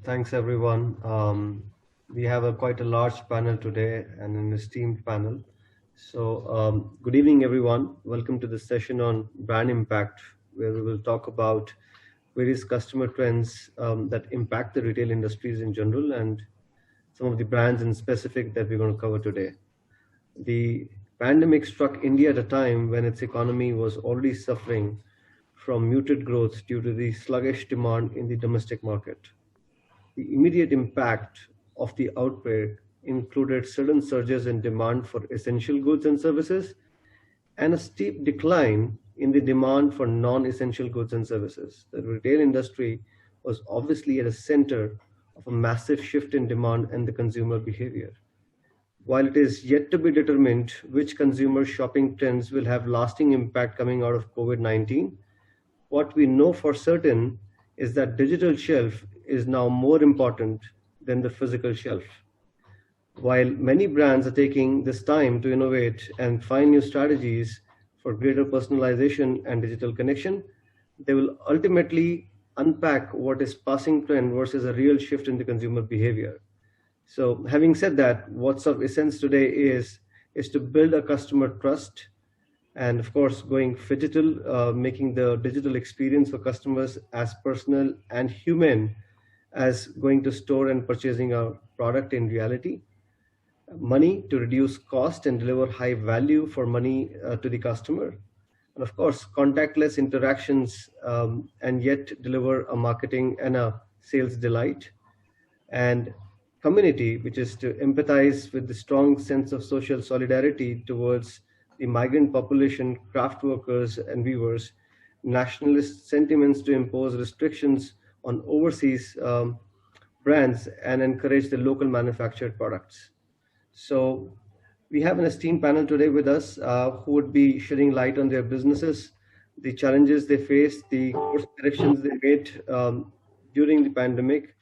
Thanks, everyone. We have quite a large panel today and an esteemed panel. Good evening, everyone. Welcome to the session on brand impact, where we will talk about various customer trends that impact the retail industries in general and some of the brands in specific that we're going to cover today. The pandemic struck India at a time when its economy was already suffering from muted growth due to the sluggish demand in the domestic market. The immediate impact of the outbreak included sudden surges in demand for essential goods and services and a steep decline in the demand for non-essential goods and services. The retail industry was obviously at the center of a massive shift in demand and the consumer behavior. While it is yet to be determined which consumer shopping trends will have lasting impact coming out of COVID-19, what we know for certain is that digital shelf is now more important than the physical shelf. While many brands are taking this time to innovate and find new strategies for greater personalization and digital connection, they will ultimately unpack what is passing trend versus a real shift in the consumer behavior. So having said that, what's of essence today is to build a customer trust and of course going phygital, making the digital experience for customers as personal and human as going to store and purchasing a product in reality. Money to reduce cost and deliver high value for money to the customer. And of course, contactless interactions and yet deliver a marketing and a sales delight. And community, which is to empathize with the strong sense of social solidarity towards the migrant population, craft workers, and weavers, nationalist sentiments to impose restrictions on overseas brands and encourage the local manufactured products. So we have an esteemed panel today with us who would be shedding light on their businesses, the challenges they faced, the course corrections they made during the pandemic,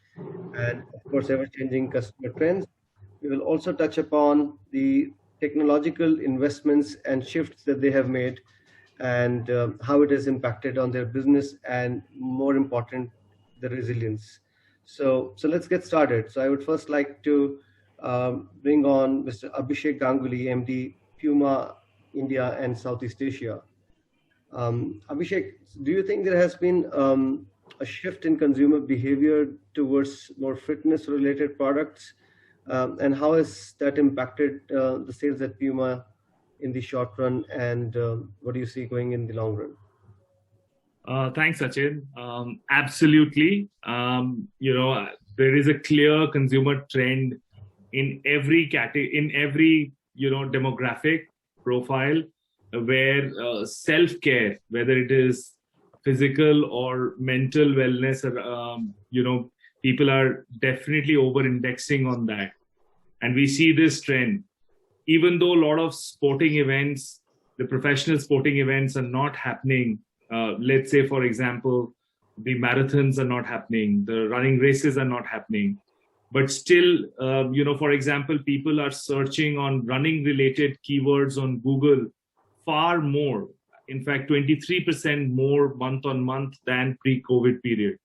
and of course, ever-changing customer trends. We will also touch upon the technological investments and shifts that they have made and how it has impacted on their business and more important, the resilience. So let's get started. So I would first like to bring on Mr. Abhishek Ganguly, MD, Puma, India and Southeast Asia. Abhishek, do you think there has been a shift in consumer behavior towards more fitness-related products? And how has that impacted the sales at Puma in the short run? And what do you see going in the long run? Thanks, Sachin. Absolutely. There is a clear consumer trend in every category, demographic profile where self-care, whether it is physical or mental wellness, people are definitely over-indexing on that. And we see this trend. Even though a lot of sporting events, the professional sporting events are not happening, let's say, for example, the marathons are not happening, the running races are not happening. But still, for example, people are searching on running-related keywords on Google far more. In fact, 23% more month on month than pre-COVID period.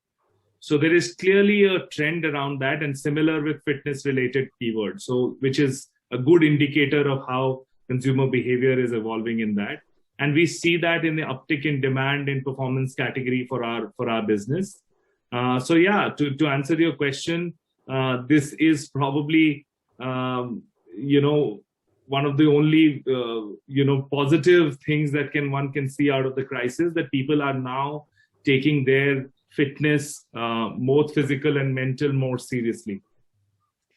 So there is clearly a trend around that, and similar with fitness-related keywords. So which is a good indicator of how consumer behavior is evolving in that. And we see that in the uptick in demand in performance category for our business. To answer your question, this is probably one of the only positive things that one can see out of the crisis, that people are now taking their fitness, both physical and mental, more seriously.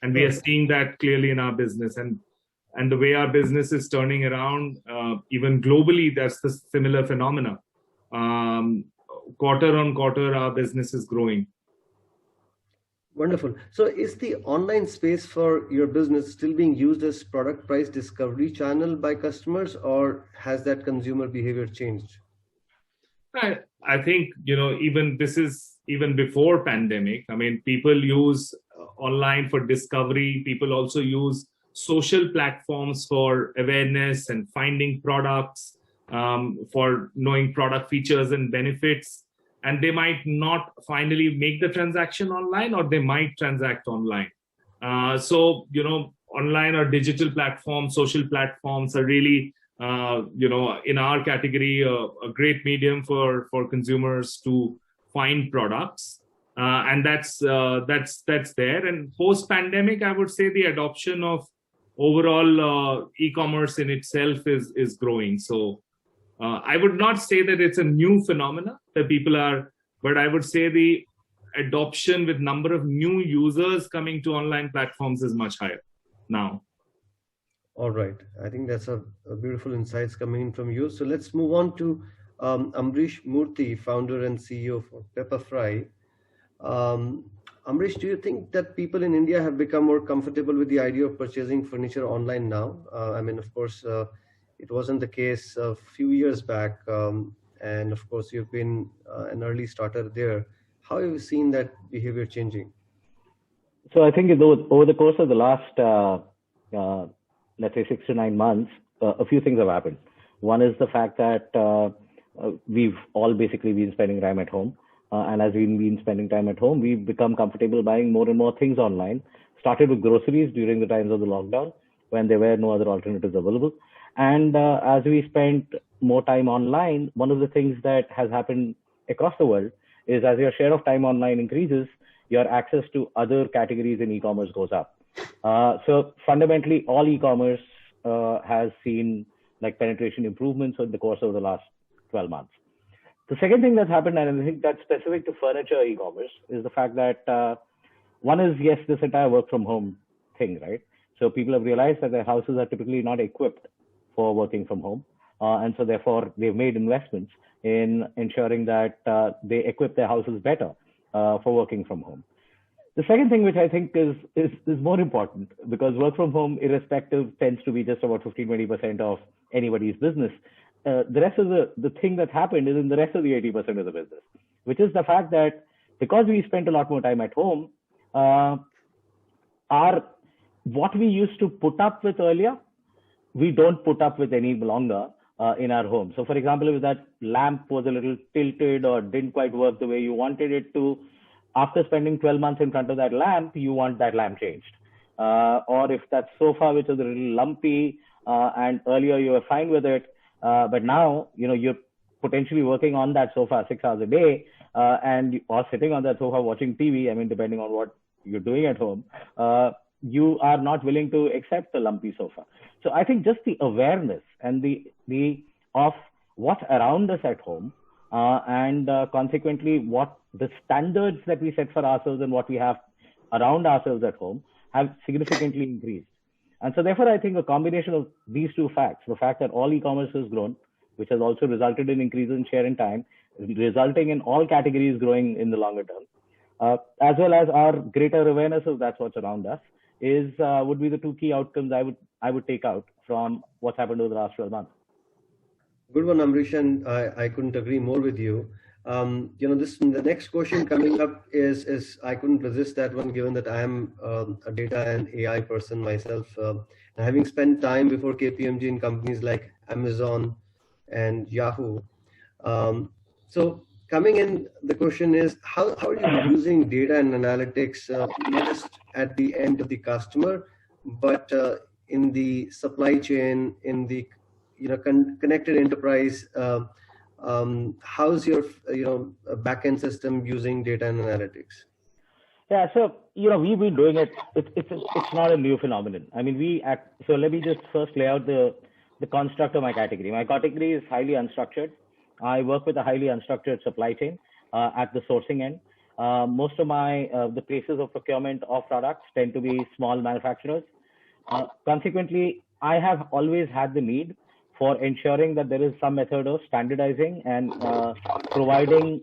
And we are seeing that clearly in our business. And the way our business is turning around, even globally, that's the similar phenomena. Quarter on quarter, our business is growing. Wonderful. So is the online space for your business still being used as product price discovery channel by customers, or has that consumer behavior changed? I think, even before pandemic. I mean, people use online for discovery. People also use social platforms for awareness and finding products, for knowing product features and benefits. and they might not finally make the transaction online, or they might transact online. So, online or digital platforms, social platforms are really, in our category, a great medium for consumers to find products. And that's there. And post-pandemic, I would say the adoption of overall e-commerce in itself is growing. So I would not say that it's a new phenomena that people are, but I would say the adoption with number of new users coming to online platforms is much higher now. All right. I think that's a beautiful insights coming in from you. So let's move on to Ambareesh Murty, founder and CEO for Pepperfry. Ambareesh, do you think that people in India have become more comfortable with the idea of purchasing furniture online now? I mean, of course, it wasn't the case a few years back. And of course, you've been an early starter there. How have you seen that behavior changing? So I think over the course of the last, let's say 6 to 9 months, a few things have happened. One is the fact that we've all basically been spending time at home. And as we've been spending time at home, we've become comfortable buying more and more things online. Started with groceries during the times of the lockdown when there were no other alternatives available. And as we spent more time online, one of the things that has happened across the world is as your share of time online increases, your access to other categories in e-commerce goes up. So fundamentally, all e-commerce has seen like penetration improvements in the course of the last 12 months. The second thing that's happened, and I think that's specific to furniture e-commerce, is the fact that one is, yes, this entire work from home thing, right? So people have realized that their houses are typically not equipped for working from home. And so therefore, they've made investments in ensuring that they equip their houses better for working from home. The second thing, which I think is more important, because work from home, irrespective, tends to be just about 15-20% of anybody's business. The rest of the thing that happened is in the rest of the 80% of the business, which is the fact that because we spent a lot more time at home, what we used to put up with earlier, we don't put up with any longer in our home. So for example, if that lamp was a little tilted or didn't quite work the way you wanted it to, after spending 12 months in front of that lamp, you want that lamp changed. Or if that sofa, which was a little lumpy, and earlier you were fine with it, but now, you're potentially working on that sofa 6 hours a day, or sitting on that sofa watching TV, I mean, depending on what you're doing at home, you are not willing to accept the lumpy sofa. So I think just the awareness and the of what's around us at home, and consequently what the standards that we set for ourselves and what we have around ourselves at home have significantly increased. And so therefore, I think a combination of these two facts, the fact that all e-commerce has grown, which has also resulted in increases in share in time, resulting in all categories growing in the longer term, as well as our greater awareness of that's what's around us, would be the two key outcomes I would take out from what's happened over the last 12 months. Good one, Ambareesh, and I couldn't agree more with you. The next question coming up is I couldn't resist that one, given that I am a data and AI person myself, having spent time before KPMG in companies like Amazon and Yahoo. So coming in, the question is, how are you using data and analytics, not just at the end of the customer, but in the supply chain, in the connected enterprise? How's your backend system using data and analytics? Yeah, so we've been doing it. It's not a new phenomenon. I mean, so let me just first lay out the construct of my category. My category is highly unstructured. I work with a highly unstructured supply chain at the sourcing end. Most of the places of procurement of products tend to be small manufacturers. Consequently, I have always had the need for ensuring that there is some method of standardizing and providing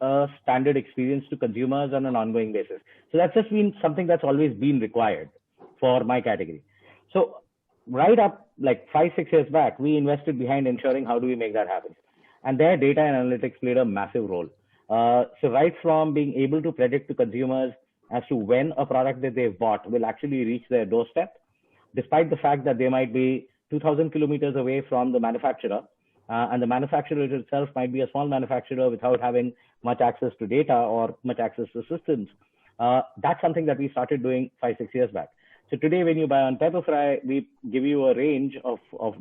a standard experience to consumers on an ongoing basis. So that's just been something that's always been required for my category. So right up like 5-6 years back, we invested behind ensuring how do we make that happen. And there data and analytics played a massive role. So right from being able to predict to consumers as to when a product that they've bought will actually reach their doorstep, despite the fact that they might be 2,000 kilometers away from the manufacturer, and the manufacturer itself might be a small manufacturer without having much access to data or much access to systems. That's something that we started doing 5-6 years back. So today, when you buy on Pepperfry, we give you a range of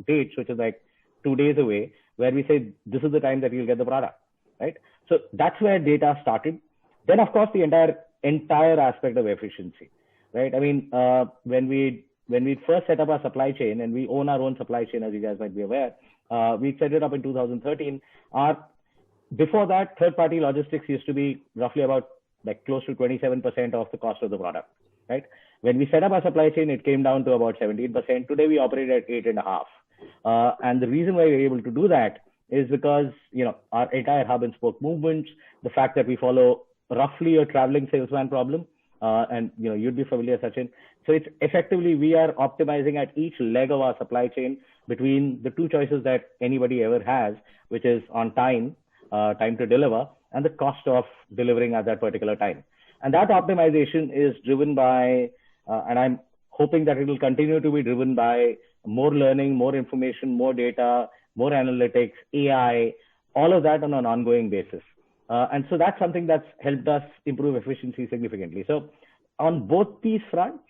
dates, which is like 2 days away, where we say this is the time that you'll get the product, right? So that's where data started. Then, of course, the entire aspect of efficiency, right? I mean, when we first set up our supply chain, and we own our own supply chain, as you guys might be aware, we set it up in 2013. Before that, third-party logistics used to be roughly about like close to 27% of the cost of the product, right? When we set up our supply chain, it came down to about 17%. Today, we operate at 8.5%. And the reason why we're able to do that is because, our entire hub and spoke movements, the fact that we follow roughly a traveling salesman problem, and you'd be familiar, Sachin. So it's effectively, we are optimizing at each leg of our supply chain between the two choices that anybody ever has, which is on time to deliver, and the cost of delivering at that particular time. And that optimization is driven by, and I'm hoping that it will continue to be driven by more learning, more information, more data, more analytics, AI, all of that on an ongoing basis. And so that's something that's helped us improve efficiency significantly. So on both these fronts,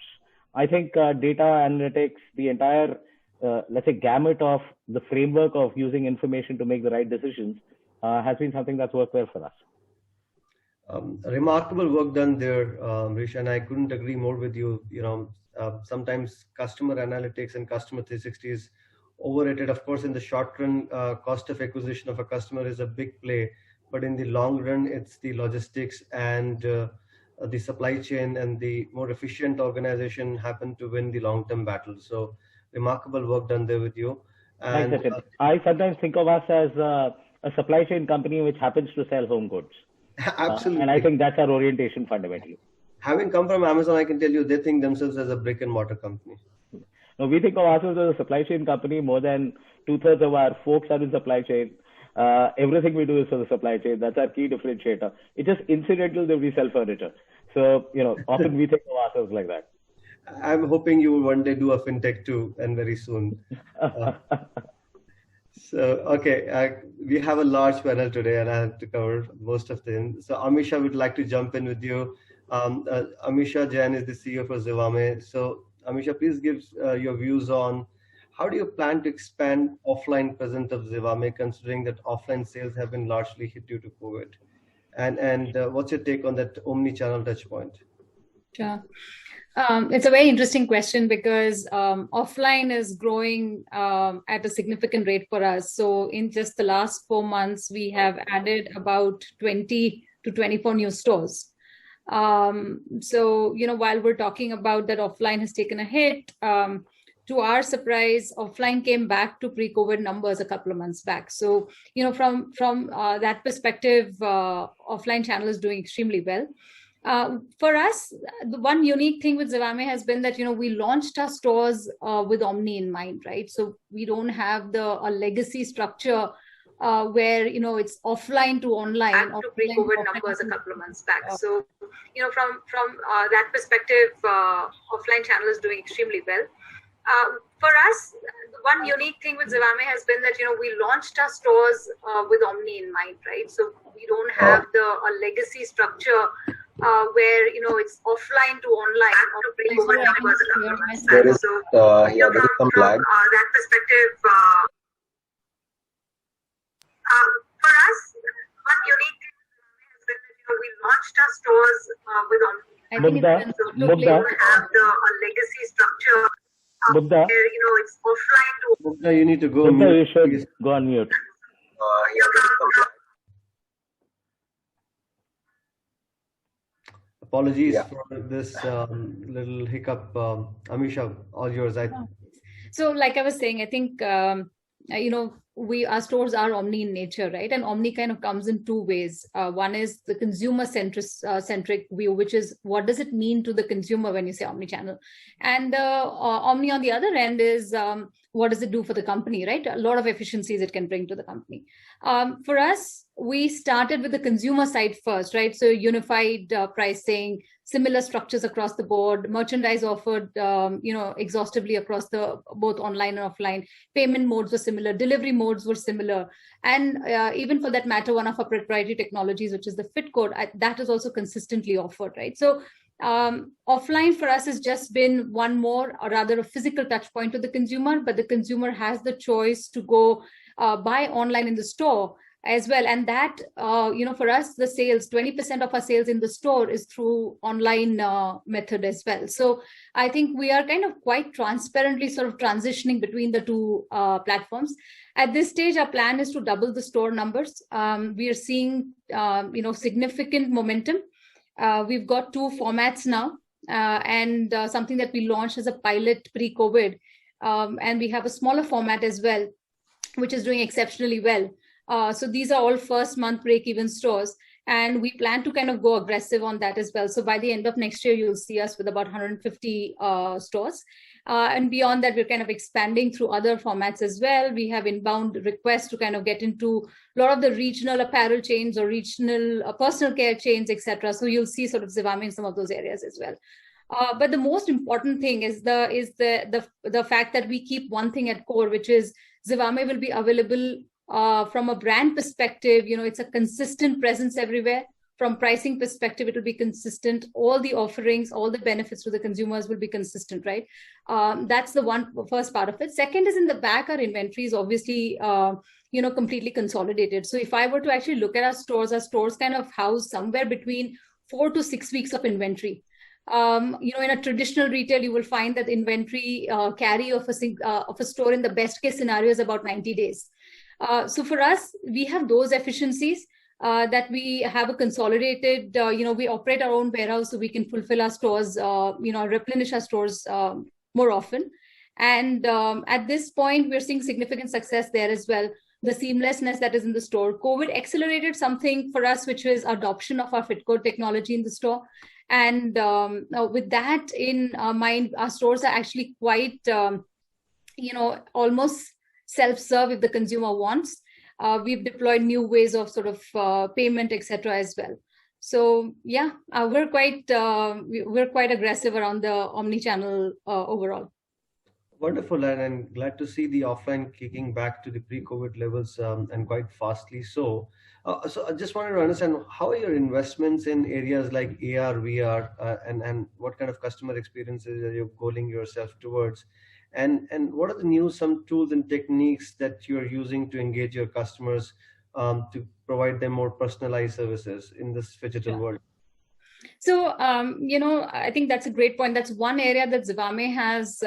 I think data analytics, the entire, let's say, gamut of the framework of using information to make the right decisions has been something that's worked well for us. Remarkable work done there, Rish, and I couldn't agree more with you. Sometimes customer analytics and customer 360 is overrated. Of course, in the short run, cost of acquisition of a customer is a big play, but in the long run, it's the logistics and the supply chain and the more efficient organization happen to win the long-term battle. So remarkable work done there with you. And thanks, I sometimes think of us as a supply chain company which happens to sell home goods. Absolutely. And I think that's our orientation fundamentally. Having come from Amazon, I can tell you they think themselves as a brick and mortar company. No, we think of ourselves as a supply chain company. More than 2/3 of our folks are in supply chain. Everything we do is for the supply chain. That's our key differentiator. It's just incidental that we sell furniture. So, often we think of ourselves like that. I'm hoping you will one day do a fintech too, and very soon. We have a large panel today, and I have to cover most of them. So Amisha would like to jump in with you. Amisha Jain is the CEO for Zivame. So Amisha, please give your views on how do you plan to expand offline presence of Zivame, considering that offline sales have been largely hit due to COVID? And what's your take on that omni-channel touch point? Sure. It's a very interesting question because offline is growing at a significant rate for us. So in just the last 4 months, we have added about 20 to 24 new stores. So, while we're talking about that offline has taken a hit, to our surprise, offline came back to pre-COVID numbers a couple of months back. So, from that perspective, offline channel is doing extremely well. For us, the one unique thing with Zivame has been that, we launched our stores with Omni in mind, right? So we don't have a legacy structure where, it's offline to online. Back to pre-COVID numbers a couple of months back. So, from that perspective, offline channel is doing extremely well. For us, one unique thing with Zivame has been that, we launched our stores with Omni in mind, right? So we don't have a legacy structure where, it's offline to online. Back to pre-COVID numbers a couple of months back. So, from that perspective, for us, one unique thing has been that, we launched our stores with Omni. Mugdha, don't have a legacy structure. Mugdha, it's offline to. Mugdha, you need to go. Mugdha, you should go on mute. Apologies for this little hiccup. Amisha, all yours. So, like I was saying, I think our stores are omni in nature, right? And omni kind of comes in two ways. One is the consumer centric view, which is what does it mean to the consumer when you say omni-channel? And omni on the other end is what does it do for the company, right? A lot of efficiencies it can bring to the company. For us, we started with the consumer side first, right? So unified pricing, similar structures across the board, merchandise offered, exhaustively across the both online and offline. Payment modes were similar, delivery modes were similar, and even for that matter, one of our proprietary technologies, which is the fit code, that is also consistently offered, right? So offline for us has just been one more, or rather a physical touch point to the consumer, but the consumer has the choice to go buy online in the store as well. And that, for us, the sales, 20% of our sales in the store is through online method as well. So I think we are kind of quite transparently sort of transitioning between the two platforms. At this stage, our plan is to double the store numbers. We are seeing, significant momentum. We've got 2 formats now, and something that we launched as a pilot pre-COVID. And we have a smaller format as well, which is doing exceptionally well. So these are all first month break-even stores, and we plan to kind of go aggressive on that as well. So by the end of next year, you'll see us with about 150 stores. And beyond that, we're kind of expanding through other formats as well. We have inbound requests to kind of get into a lot of the regional apparel chains or regional personal care chains, etc. So you'll see sort of Zivame in some of those areas as well. But the most important thing is the fact that we keep one thing at core, which is Zivame will be available from a brand perspective. It's a consistent presence everywhere. From pricing perspective, it will be consistent. All the offerings, all the benefits to the consumers will be consistent, right? That's the first part of it. Second is in the back, our inventory is obviously, completely consolidated. So if I were to actually look at our stores kind of house somewhere between 4 to 6 weeks of inventory. In a traditional retail, you will find that inventory carry of a store in the best case scenario is about 90 days. So for us, we have those efficiencies that we have a consolidated, we operate our own warehouse, so we can fulfill our stores, replenish our stores more often. And at this point, we're seeing significant success there as well. The seamlessness that is in the store. COVID accelerated something for us, which was adoption of our fit code technology in the store. And with that in mind, our stores are actually quite, almost self-serve if the consumer wants. We've deployed new ways of sort of payment, etc. as well. So yeah, we're quite aggressive around the omni-channel overall. Wonderful, and I'm glad to see the offline kicking back to the pre-COVID levels, and quite fastly so. So I just wanted to understand, how are your investments in areas like AR, VR, and what kind of customer experiences are you goaling yourself towards? And what are some tools and techniques that you're using to engage your customers to provide them more personalized services in this digital world? So, I think that's a great point. That's one area that Zivame has,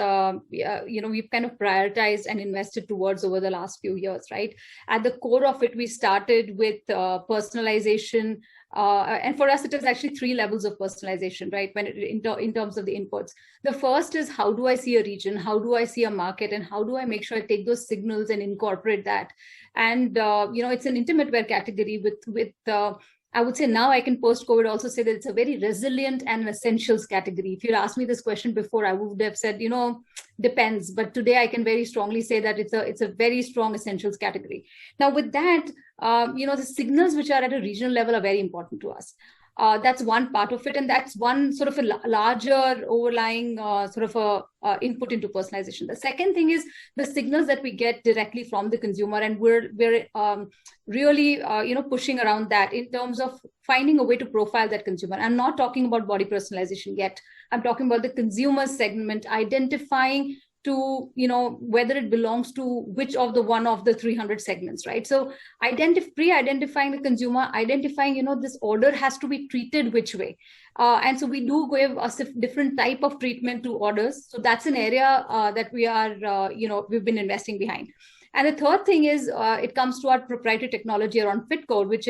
we've kind of prioritized and invested towards over the last few years, right? At the core of it, we started with personalization. And for us, it is actually 3 levels of personalization, right? In terms of the inputs. The first is, how do I see a region? How do I see a market? And how do I make sure I take those signals and incorporate that? And, it's an intimate wear category with I would say now I can post-COVID also say that it's a very resilient and an essentials category. If you'd asked me this question before, I would have said, depends. But today I can very strongly say that it's a very strong essentials category. Now with that, the signals which are at a regional level are very important to us. That's one part of it. And that's one sort of a larger overlying input into personalization. The second thing is the signals that we get directly from the consumer. And we're really, pushing around that in terms of finding a way to profile that consumer. I'm not talking about body personalization yet. I'm talking about the consumer segment, identifying to, whether it belongs to which of the one of the 300 segments, right? So pre-identifying the consumer, identifying, this order has to be treated which way. And so we do give a different type of treatment to orders. So that's an area that we are, we've been investing behind. And the third thing is it comes to our proprietary technology around fit code, which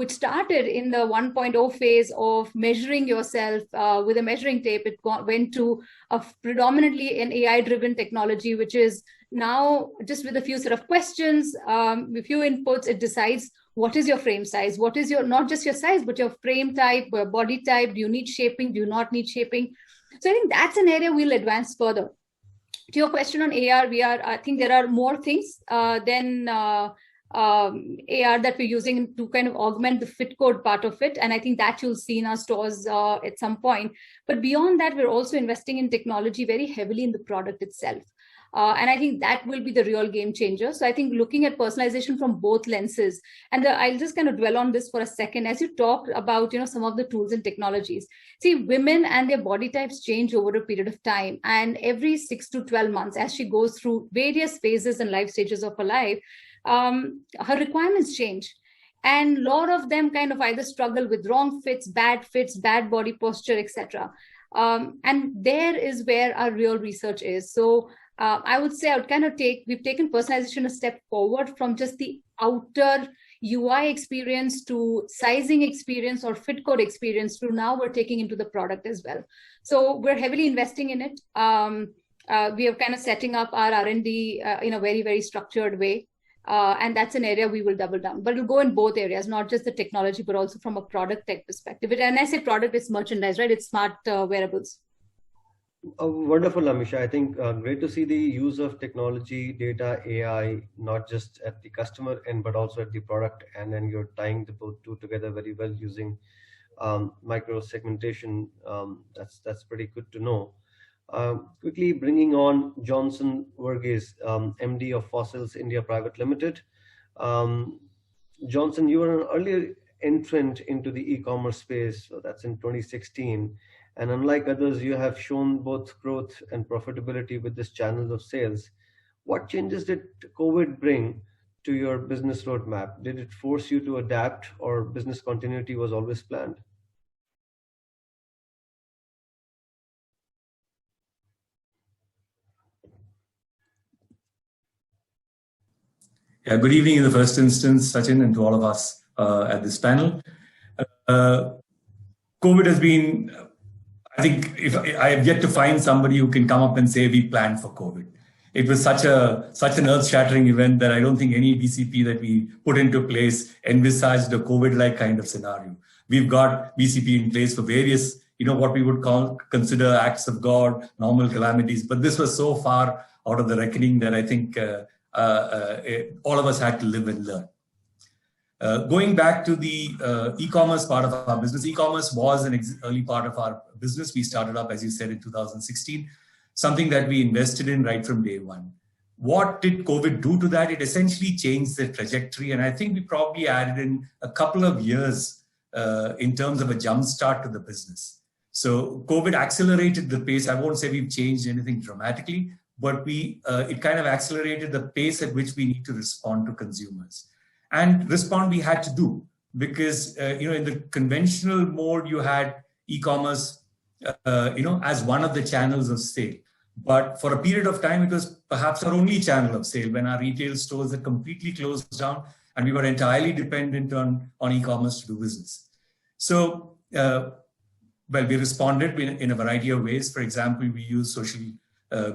started in the 1.0 phase of measuring yourself with a measuring tape. It went to a predominantly an AI-driven technology, which is now just with a few set of questions, a few inputs, it decides what is your frame size, what is your, not just your size, but your frame type, body type, do you need shaping, do you not need shaping? So I think that's an area we'll advance further. To your question on AR, VR, I think there are more things than AR that we're using to kind of augment the fit code part of it. And I think that you'll see in our stores at some point. But beyond that, we're also investing in technology very heavily in the product itself. And I think that will be the real game changer. So I think looking at personalization from both lenses, and I'll just kind of dwell on this for a second. As you talked about, some of the tools and technologies, see, women and their body types change over a period of time. And every 6 to 12 months, as she goes through various phases and life stages of her life, her requirements change. And a lot of them kind of either struggle with wrong fits, bad body posture, etc. And there is where our real research is. So I would say we've taken personalization a step forward from just the outer UI experience to sizing experience or fit code experience to now we're taking into the product as well. So we're heavily investing in it. We are kind of setting up our R&D in a very, very structured way. And that's an area we will double down. But it'll go in both areas, not just the technology, but also from a product tech perspective. And I say product, it's merchandise, right? It's smart wearables. Wonderful, Amisha. I think great to see the use of technology, data, AI, not just at the customer end, but also at the product. And then you're tying the both two together very well using micro segmentation. That's pretty good to know. Quickly bringing on Johnson Verghese, MD of Fossils India Private Limited. Johnson, you were an earlier entrant into the e-commerce space, so that's in 2016. And unlike others, you have shown both growth and profitability with this channel of sales. What changes did COVID bring to your business roadmap? Did it force you to adapt, or business continuity was always planned? Yeah, good evening in the first instance, Sachin, and to all of us at this panel. COVID has been, I think, if I have yet to find somebody who can come up and say we planned for COVID. It was such an earth-shattering event that I don't think any BCP that we put into place envisaged a COVID-like kind of scenario. We've got BCP in place for various, what we would consider acts of God, normal calamities, but this was so far out of the reckoning that I think all of us had to live and learn. Going back to the e-commerce part of our business, e-commerce was an early part of our business. We started up, as you said, in 2016, something that we invested in right from day one. What did COVID do to that? It essentially changed the trajectory, and I think we probably added in a couple of years in terms of a jump start to the business. So COVID accelerated the pace. I won't say we've changed anything dramatically, but it kind of accelerated the pace at which we need to respond to consumers. And respond we had to do, because in the conventional mode you had e-commerce as one of the channels of sale. But for a period of time it was perhaps our only channel of sale when our retail stores had completely closed down and we were entirely dependent on e-commerce to do business. So we responded in a variety of ways. For example, we use social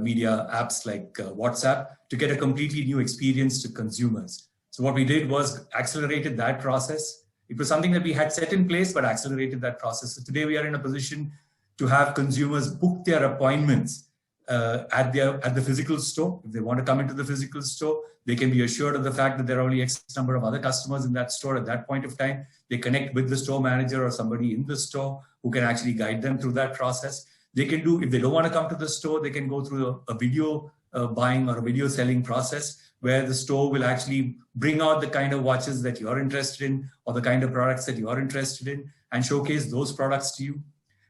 media apps like WhatsApp to get a completely new experience to consumers. So what we did was accelerated that process. It was something that we had set in place, but accelerated that process. So today we are in a position to have consumers book their appointments at the physical store. If they want to come into the physical store, they can be assured of the fact that there are only X number of other customers in that store at that point of time. They connect with the store manager or somebody in the store who can actually guide them through that process. They can do, if they don't want to come to the store, they can go through a video buying or a video selling process, where the store will actually bring out the kind of watches that you're interested in or the kind of products that you're interested in and showcase those products to you.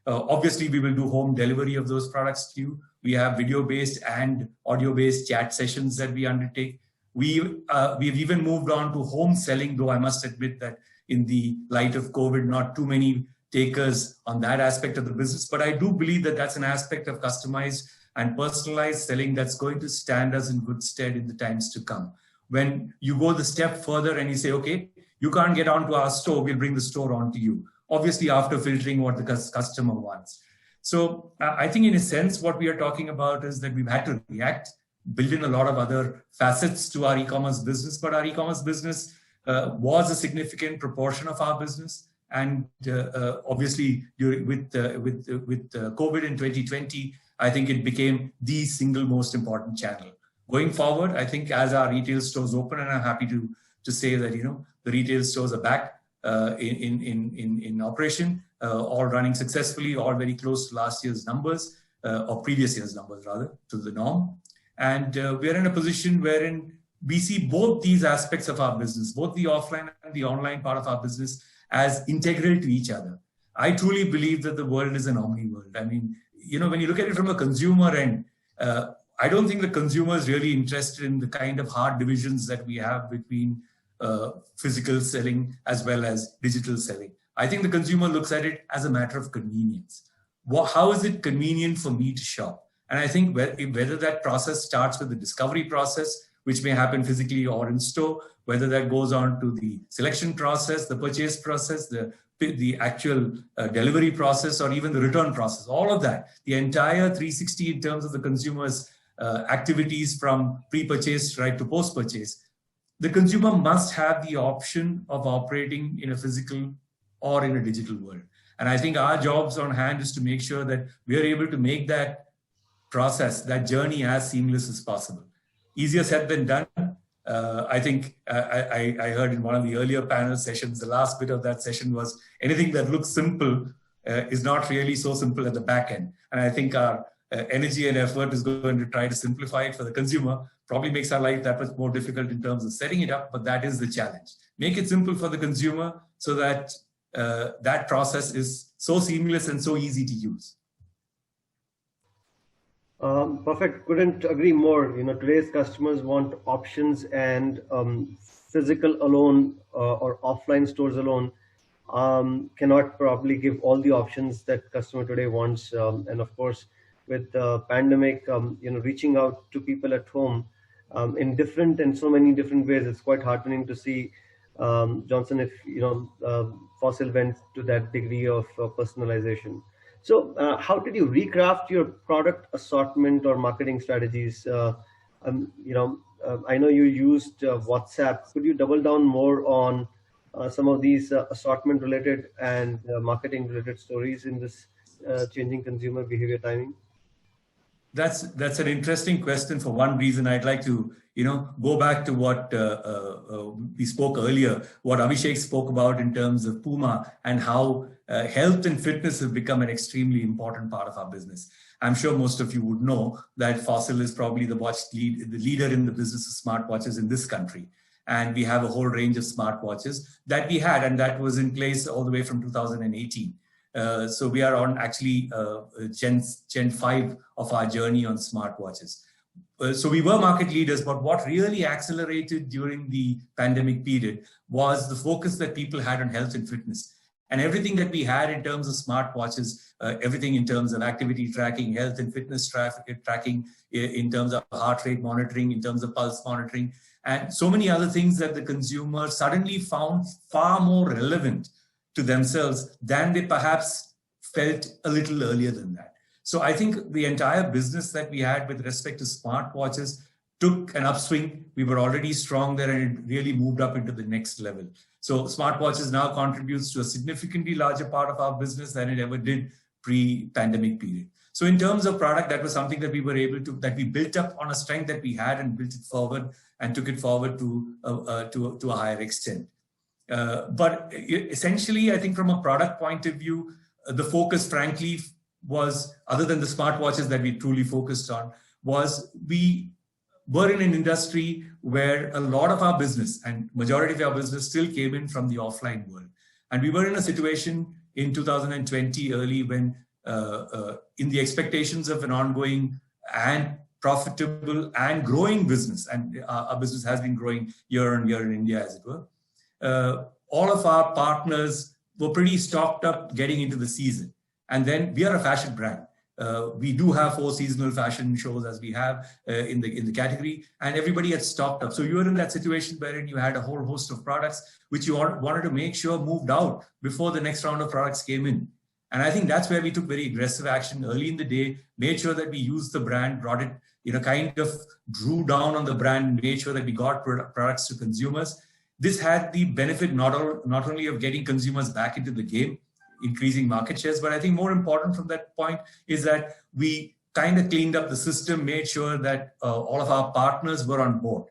Obviously, we will do home delivery of those products to you. We have video-based and audio-based chat sessions that we undertake. We've even moved on to home selling, though I must admit that in the light of COVID, not too many takers on that aspect of the business. But I do believe that that's an aspect of customized and personalized selling that's going to stand us in good stead in the times to come. When you go the step further and you say, okay, you can't get onto our store, we'll bring the store onto you. Obviously, after filtering what the customer wants. So I think in a sense, what we are talking about is that we've had to react, build in a lot of other facets to our e-commerce business, but our e-commerce business was a significant proportion of our business. And obviously, with COVID in 2020, I think it became the single most important channel. Going forward, I think as our retail stores open, and I'm happy to to say that, the retail stores are back in operation, all running successfully, all very close to last year's numbers, or previous year's numbers rather, to the norm. And we're in a position wherein we see both these aspects of our business, both the offline and the online part of our business, as integral to each other. I truly believe that the world is an omni world. I mean, when you look at it from a consumer end, I don't think the consumer is really interested in the kind of hard divisions that we have between physical selling as well as digital selling. I think the consumer looks at it as a matter of convenience. How is it convenient for me to shop? And I think whether that process starts with the discovery process, which may happen physically or in store, whether that goes on to the selection process, the purchase process, the actual delivery process, or even the return process, all of that, the entire 360 in terms of the consumer's activities from pre-purchase right to post-purchase, the consumer must have the option of operating in a physical or in a digital world. And I think our jobs on hand is to make sure that we are able to make that process, that journey, as seamless as possible. Easier said than done. I think I heard in one of the earlier panel sessions, the last bit of that session was anything that looks simple is not really so simple at the back end. And I think our energy and effort is going to try to simplify it for the consumer. Probably makes our life that much more difficult in terms of setting it up, but that is the challenge. Make it simple for the consumer so that that process is so seamless and so easy to use. Perfect. Couldn't agree more. Today's customers want options, and physical alone or offline stores alone cannot probably give all the options that customer today wants. And of course, with the pandemic, reaching out to people at home in different and so many different ways, it's quite heartening to see, Johnson, if Fossil went to that degree of personalization. So how did you recraft your product assortment or marketing strategies? I know you used WhatsApp. Could you double down more on some of these assortment related and marketing related stories in this changing consumer behavior timing? That's an interesting question. For one reason, I'd like to go back to what we spoke earlier, what Abhishek spoke about in terms of Puma and how health and fitness have become an extremely important part of our business. I'm sure most of you would know that Fossil is probably the leader in the business of smartwatches in this country. And we have a whole range of smartwatches that we had, and that was in place all the way from 2018. So we are on actually Gen 5 of our journey on smartwatches. So we were market leaders, but what really accelerated during the pandemic period was the focus that people had on health and fitness. And everything that we had in terms of smartwatches, everything in terms of activity tracking, health and fitness tracking, in terms of heart rate monitoring, in terms of pulse monitoring, and so many other things that the consumer suddenly found far more relevant to themselves than they perhaps felt a little earlier than that. So I think the entire business that we had with respect to smartwatches took an upswing. We were already strong there, and it really moved up into the next level. So smartwatches now contributes to a significantly larger part of our business than it ever did pre-pandemic period. So in terms of product, that was something that we were able to, that we built up on a strength that we had and built it forward and took it forward to a higher extent. But essentially, I think from a product point of view, the focus, frankly, was, other than the smartwatches that we truly focused on, was we were in an industry where a lot of our business and majority of our business still came in from the offline world. And we were in a situation in 2020 early when in the expectations of an ongoing and profitable and growing business, and our business has been growing year on year in India, as it were, all of our partners were pretty stocked up getting into the season. And then we are a fashion brand. We do have 4 seasonal fashion shows as we have in the category, and everybody had stocked up. So you were in that situation wherein you had a whole host of products which you wanted to make sure moved out before the next round of products came in. And I think that's where we took very aggressive action early in the day, made sure that we used the brand, brought it, kind of drew down on the brand, made sure that we got products to consumers. This had the benefit not only of getting consumers back into the game, increasing market shares, but I think more important from that point is that we kind of cleaned up the system, made sure that all of our partners were on board.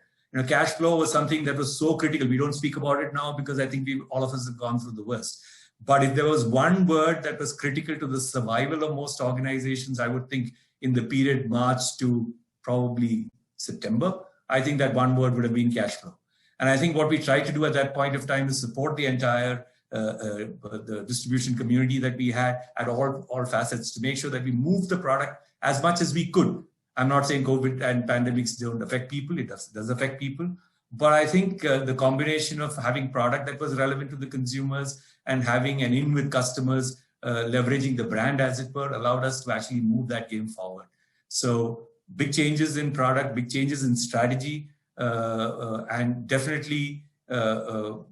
Cash flow was something that was so critical. We don't speak about it now because I think all of us have gone through the worst. But if there was one word that was critical to the survival of most organizations, I would think in the period March to probably September, I think that one word would have been cash flow. And I think what we tried to do at that point of time is support the entire the distribution community that we had at all facets to make sure that we moved the product as much as we could. I'm not saying COVID and pandemics don't affect people. It does affect people. But I think the combination of having product that was relevant to the consumers and having an in with customers, leveraging the brand as it were, allowed us to actually move that game forward. So big changes in product, big changes in strategy, and definitely the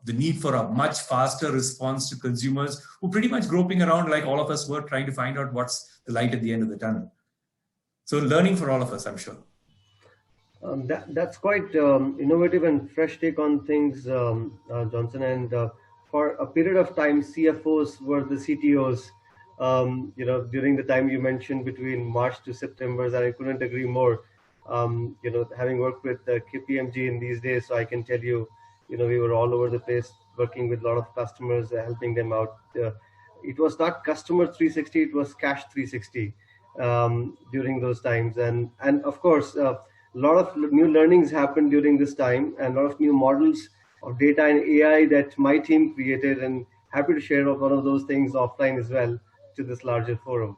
need for a much faster response to consumers who pretty much groping around like all of us were trying to find out what's the light at the end of the tunnel. So learning for all of us, I'm sure. That's quite innovative and fresh take on things, Johnson. And for a period of time, CFOs were the CTOs. During the time you mentioned between March to September, and I couldn't agree more. Having worked with KPMG in these days, so I can tell you, we were all over the place working with a lot of customers, helping them out. It was not customer 360, it was cash 360 during those times. And of course, a lot of new learnings happened during this time and a lot of new models of data and AI that my team created, and happy to share one of those things offline as well to this larger forum.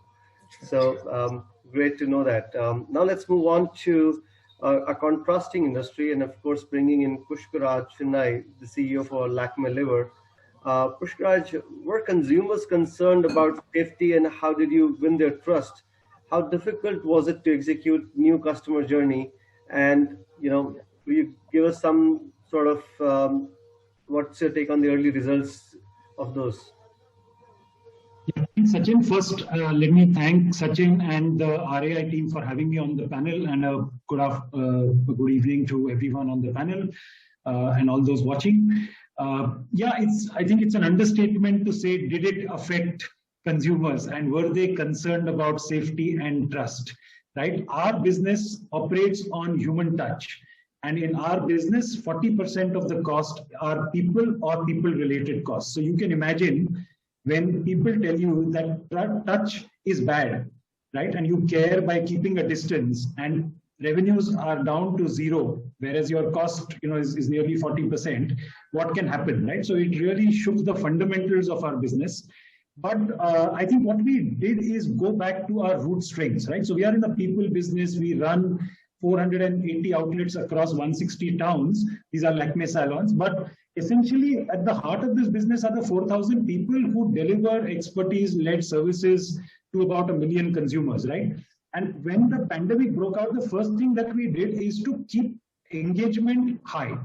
So great to know that. Now let's move on to a contrasting industry, and of course bringing in Pushkaraj Shenai, the CEO for Lakme Lever. Pushkaraj, were consumers concerned about safety, and how did you win their trust? How difficult was it to execute new customer journey? And will you give us some sort of what's your take on the early results of those? Yeah, Sachin, first let me thank Sachin and the RAI team for having me on the panel, and good evening to everyone on the panel and all those watching. I think it's an understatement to say, did it affect consumers and were they concerned about safety and trust, right? Our business operates on human touch. And in our business, 40% of the cost are people or people-related costs. So you can imagine when people tell you that touch is bad, right? And you care by keeping a distance and revenues are down to zero, whereas your cost, is nearly 40%, what can happen, right? So it really shook the fundamentals of our business. But I think what we did is go back to our root strengths, right? So we are in the people business. We run 480 outlets across 160 towns. These are Lakme salons. But essentially, at the heart of this business are the 4,000 people who deliver expertise-led services to about 1 million consumers, right? And when the pandemic broke out, the first thing that we did is to keep engagement high,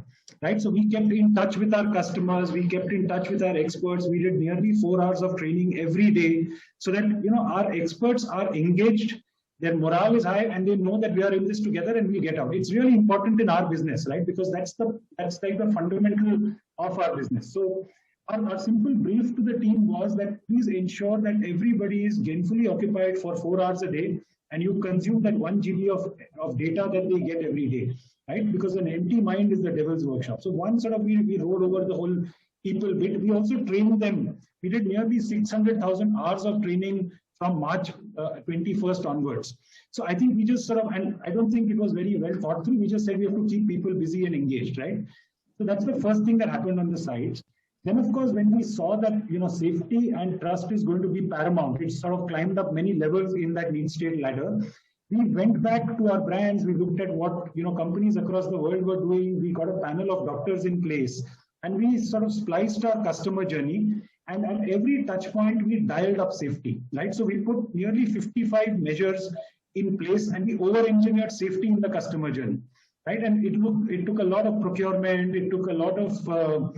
right? So we kept in touch with our customers, we kept in touch with our experts. We did nearly 4 hours of training every day so that, our experts are engaged, their morale is high, and they know that we are in this together and we get out. It's really important in our business, right? Because that's like the fundamental of our business. So our simple brief to the team was that please ensure that everybody is gainfully occupied for 4 hours a day and you consume that 1 GB of data that they get every day, right? Because an empty mind is the devil's workshop. So one sort of, we rode over the whole people bit. We also trained them. We did nearly 600,000 hours of training from March 21st onwards. So I think we just sort of, and I don't think it was very well thought through. We just said we have to keep people busy and engaged, right? So that's the first thing that happened on the site. Then, of course, when we saw that, safety and trust is going to be paramount, it sort of climbed up many levels in that need state ladder. We went back to our brands. We looked at what, companies across the world were doing. We got a panel of doctors in place and we sort of spliced our customer journey. And at every touch point, we dialed up safety, right? So we put nearly 55 measures in place and we over-engineered safety in the customer journey, right? And it took a lot of procurement. It took a lot of,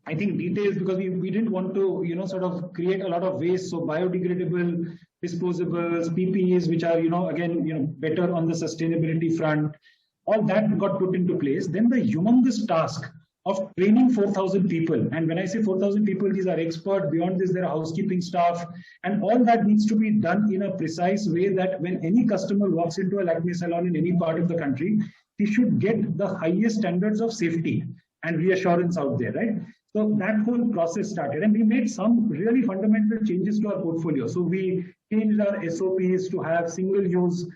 I think, details, because we didn't want to, sort of create a lot of waste. So biodegradable disposables, PPEs, which are, again, better on the sustainability front, all that got put into place. Then the humongous task of training 4,000 people. And when I say 4,000 people, these are experts. Beyond this, there are housekeeping staff. And all that needs to be done in a precise way that when any customer walks into a Lakme salon in any part of the country, he should get the highest standards of safety and reassurance out there, right? So that whole process started, and we made some really fundamental changes to our portfolio. So we changed our SOPs to have single use.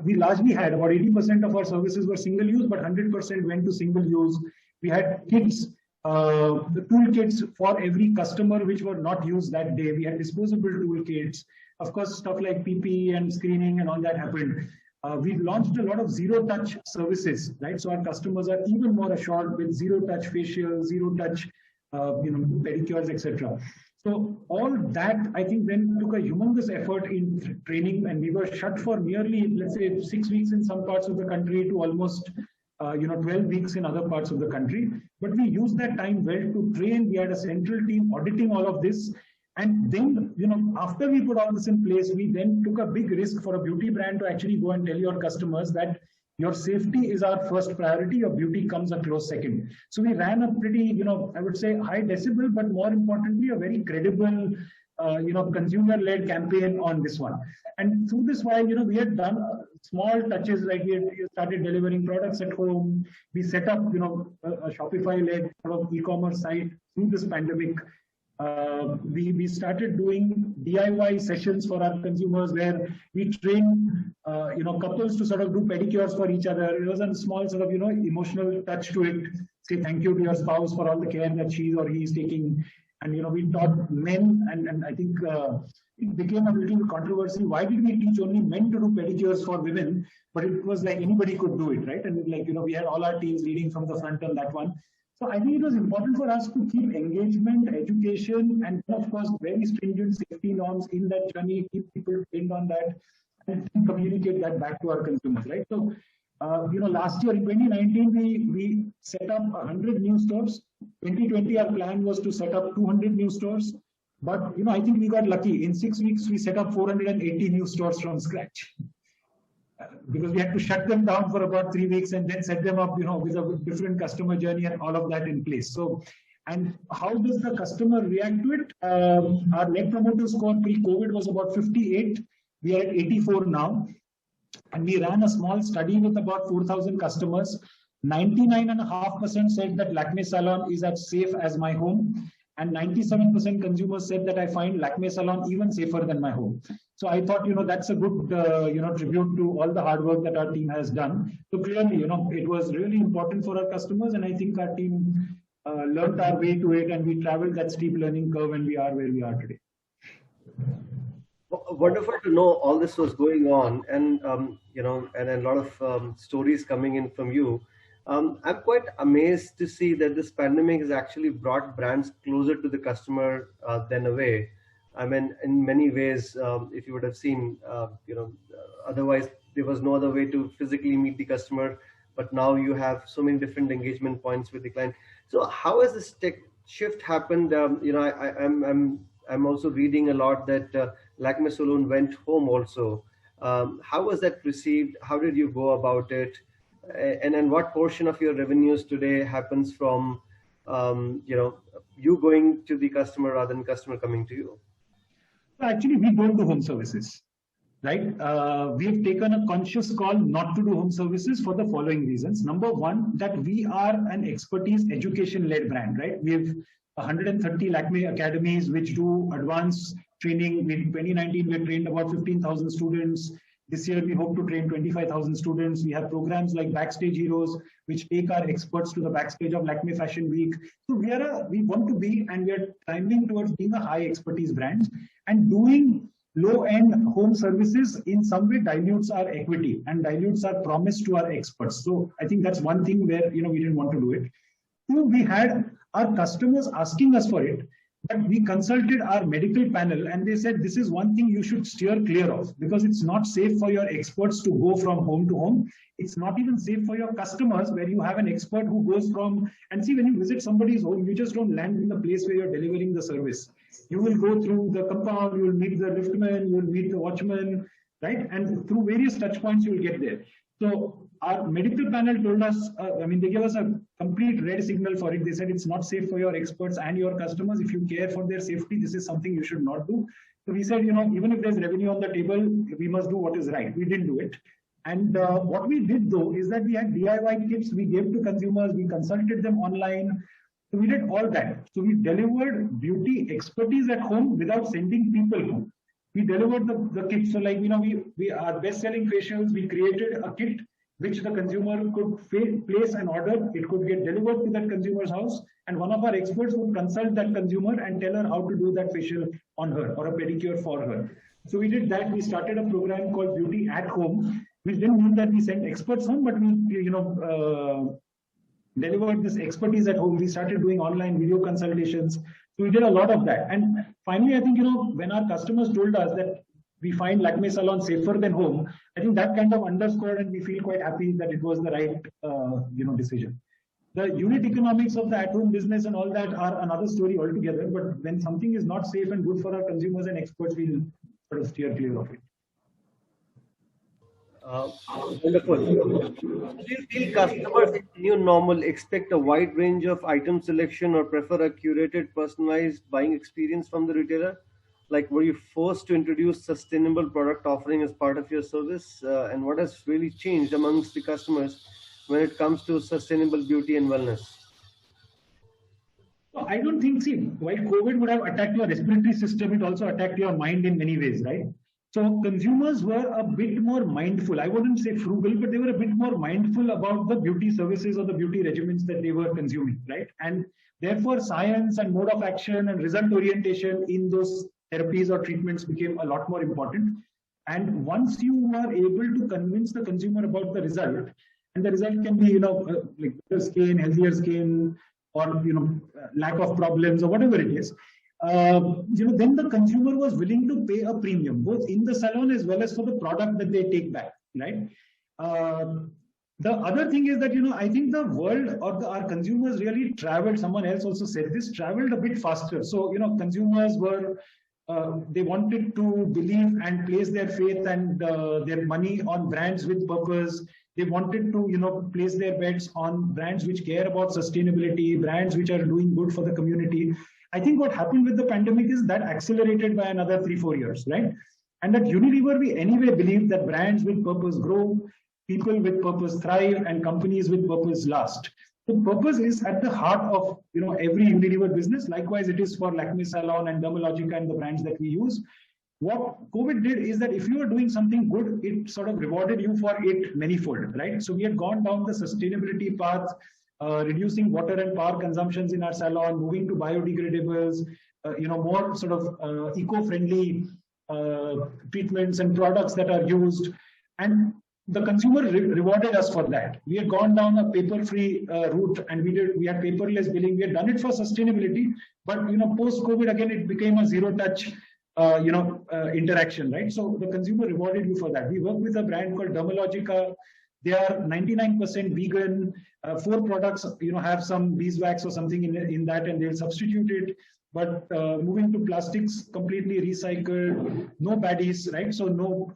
We largely had about 80% of our services were single use, but 100% went to single use. We had kits, the toolkits for every customer which were not used that day. We had disposable toolkits. Of course, stuff like PPE and screening and all that happened. We launched a lot of zero-touch services, right? So our customers are even more assured with zero-touch facial, zero-touch, pedicures, etc. So all that, I think, then took a humongous effort in training, and we were shut for nearly, let's say, 6 weeks in some parts of the country to almost 12 weeks in other parts of the country. But we used that time well to train. We had a central team auditing all of this. And then, after we put all this in place, we then took a big risk for a beauty brand to actually go and tell your customers that your safety is our first priority, your beauty comes a close second. So we ran a pretty, I would say high decibel, but more importantly, a very credible, consumer-led campaign on this one. And through this while, we had done small touches, like we had started delivering products at home. We set up, a Shopify-led sort of e-commerce site through this pandemic. We started doing DIY sessions for our consumers where we train, couples to sort of do pedicures for each other. It was a small sort of, emotional touch to it. Say thank you to your spouse for all the care that she or he is taking. And, we taught men, and I think it became a little controversy. Why did we teach only men to do pedicures for women? But it was like anybody could do it, right? And we had all our teams leading from the front on that one. So I think it was important for us to keep engagement, education, and of course, very stringent safety norms in that journey, keep people trained on that, and communicate that back to our consumers, right? So, last year in 2019, we set up 100 new stores. 2020, our plan was to set up 200 new stores. But, I think we got lucky. In 6 weeks, we set up 480 new stores from scratch. Because we had to shut them down for about 3 weeks and then set them up, with a different customer journey and all of that in place. So, and how does the customer react to it? Our net promoter score pre-COVID was about 58. We are at 84 now. And we ran a small study with about 4,000 customers. 99.5% said that Lakme Salon is as safe as my home. And 97% consumers said that I find Lakme Salon even safer than my home. So I thought, that's a good, tribute to all the hard work that our team has done. So clearly, it was really important for our customers. And I think our team learned our way to it, and we traveled that steep learning curve, and we are where we are today. Wonderful to know all this was going on, and, and a lot of stories coming in from you. I'm quite amazed to see that this pandemic has actually brought brands closer to the customer than away. I mean, in many ways, if you would have seen, otherwise there was no other way to physically meet the customer, but now you have so many different engagement points with the client. So how has this tech shift happened? I'm also reading a lot that Lakme Salon went home also. How was that received? How did you go about it? And then what portion of your revenues today happens from, you going to the customer rather than customer coming to you? Actually, we don't do home services, right? We've taken a conscious call not to do home services for the following reasons. Number one, that we are an expertise education-led brand, right? We have 130 Lakme academies which do advanced training. In 2019, we trained about 15,000 students. This year, we hope to train 25,000 students. We have programs like Backstage Heroes, which take our experts to the backstage of Lakme Fashion Week. So we want to be, and we are climbing towards being a high expertise brand. And doing low-end home services in some way dilutes our equity and dilutes our promise to our experts. So I think that's one thing where, we didn't want to do it. Two, we had our customers asking us for it. But we consulted our medical panel, and they said this is one thing you should steer clear of, because it's not safe for your experts to go from home to home. It's not even safe for your customers, where you have an expert who goes from, and see, when you visit somebody's home, you just don't land in the place where you're delivering the service. You will go through the compound, you will meet the liftman, you will meet the watchman, right? And through various touch points, you will get there. So our medical panel told us, they gave us a complete red signal for it. They said it's not safe for your experts and your customers. If you care for their safety, this is something you should not do. So we said, even if there's revenue on the table, we must do what is right. We didn't do it. And what we did though is that we had DIY kits we gave to consumers, we consulted them online. So we did all that. So we delivered beauty expertise at home without sending people home. We delivered the kit. So like, we our best-selling facials, we created a kit which the consumer could place an order. It could get delivered to that consumer's house. And one of our experts would consult that consumer and tell her how to do that facial on her or a pedicure for her. So we did that. We started a program called Beauty at Home, which didn't mean that we sent experts home, but we, delivered this expertise at home. We started doing online video consultations. So we did a lot of that. And finally, I think, when our customers told us that we find Lakme salon safer than home, I think that kind of underscored, and we feel quite happy that it was the right, decision. The unit economics of the at-home business and all that are another story altogether. But when something is not safe and good for our consumers and experts, we'll sort of steer clear of it. Wonderful. Do you feel customers in the new normal expect a wide range of item selection or prefer a curated, personalized buying experience from the retailer? Like, were you forced to introduce sustainable product offering as part of your service? And what has really changed amongst the customers when it comes to sustainable beauty and wellness? I don't think, while COVID would have attacked your respiratory system, it also attacked your mind in many ways, right? So consumers were a bit more mindful. I wouldn't say frugal, but they were a bit more mindful about the beauty services or the beauty regimens that they were consuming, right? And therefore, science and mode of action and result orientation in those therapies or treatments became a lot more important. And once you are able to convince the consumer about the result, and the result can be, like better skin, healthier skin, or lack of problems or whatever it is, then the consumer was willing to pay a premium, both in the salon as well as for the product that they take back, right? The other thing is that, I think the world or our consumers really traveled, someone else also said this, traveled a bit faster. So, consumers were, they wanted to believe and place their faith and their money on brands with purpose. They wanted to, place their bets on brands which care about sustainability, brands which are doing good for the community. I think what happened with the pandemic is that accelerated by another 3-4 years, right? And at Unilever, we anyway believe that brands with purpose grow, people with purpose thrive, and companies with purpose last. So purpose is at the heart of every Unilever business. Likewise, it is for Lakme Salon and Dermalogica and the brands that we use. What COVID did is that if you are doing something good, it sort of rewarded you for it manifold, right? So we had gone down the sustainability path, reducing water and power consumptions in our salon, moving to biodegradables, more sort of eco-friendly treatments and products that are used. And the consumer rewarded us for that. We had gone down a paper-free route, and we had paperless billing. We had done it for sustainability, but post-COVID again, it became a zero-touch interaction, right? So the consumer rewarded you for that. We work with a brand called Dermalogica. They are 99% vegan. 4 products, have some beeswax or something in that, and they'll substitute it. But moving to plastics, completely recycled, no baddies, right? So no